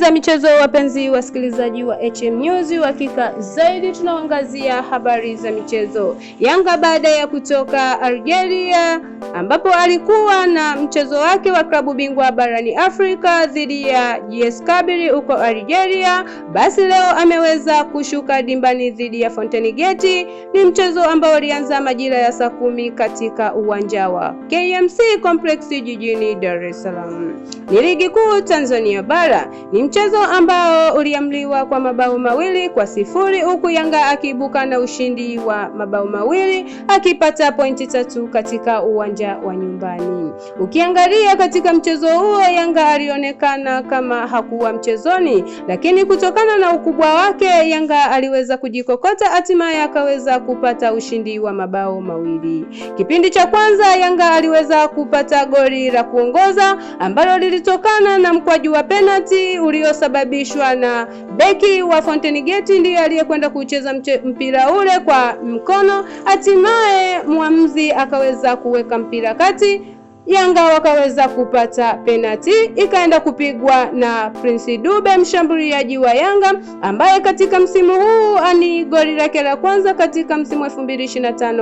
za michezo, wapenzi wasikilizaji wa HM News, hakika zaidi tunaangazia habari za michezo. Yanga baada ya kutoka Algeria ambapo alikuwa na mchezo wake wa klabu bingwa barani Afrika dhidi ya JS Kabylie huko Algeria, basi leo ameweza kushuka dimbani dhidi ya Fountain Gate. Ni mchezo ambao ulianza majira ya saa 10 katika uwanja wa KMC Complex jijini Dar es Salaam. Ni ligi kuu Tanzania bara. Ni mchezo ambao uliamliwa kwa mabao 2-0 huku Yanga akiibuka na ushindi wa mabao 2 akipata pointi 3 katika uwanja wa nyumbani. Ukiangalia katika mchezo huo, Yanga alionekana kama hakuwa mchezoni, lakini kutokana na ukubwa wake Yanga aliweza kujikokota, hatimaye akaweza kupata ushindi wa mabao 2. Kipindi cha kwanza Yanga aliweza kupata goli la kuongoza ambalo lilitokana na mkwaju wa penalty uliosababishwa na beki wa Fountain Gate, ndiye aliyekwenda kucheza mpira ule kwa mkono. Hatimaye mwamuzi akaweza kuweka mpira kati, Yanga wakaweza kupata penalty, ikaenda kupigwa na Prince Dube, mshambuliaji wa Yanga ambaye katika msimu huu ani goli lake la kwanza katika msimu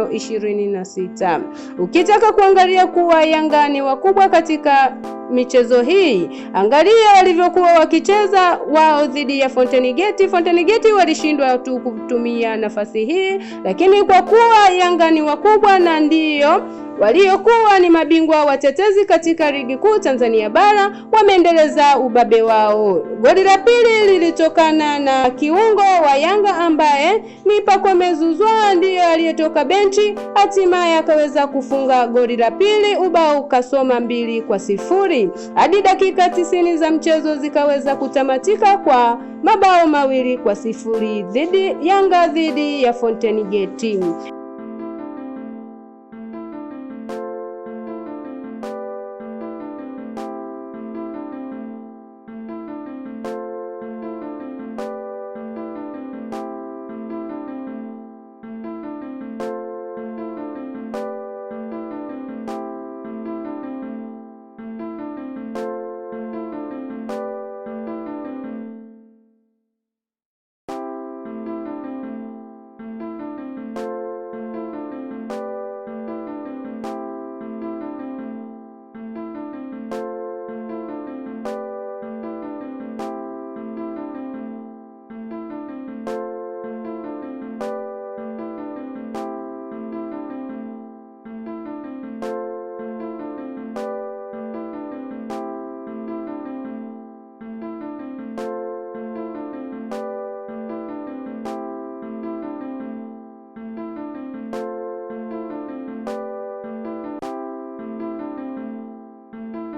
2025-26. Ukitaka kuangalia kuwa Yanga ni wakubwa katika michezo hii, angalia walivyokuwa wakicheza wao dhidi ya Fountain Gate. Fountain Gate walishindwa tu kutumia nafasi hii, lakini kwa kuwa Yanga ni wakubwa na ndiyo waliokuwa ni mabingwa watetezi katika ligi kuu Tanzania bara, wameendeleza ubabe wao. Goli la pili lilitokana na kiungo wa Yanga ambaye ni Pacome Zouzoua, ndiye aliyetoka benchi, hatimaye akaweza kufunga goli la pili, ubao ukasoma 2-0. Hadi dakika 90 za mchezo zikaweza kutamatika kwa mabao 2-0 Yanga dhidi ya Fountain Gate.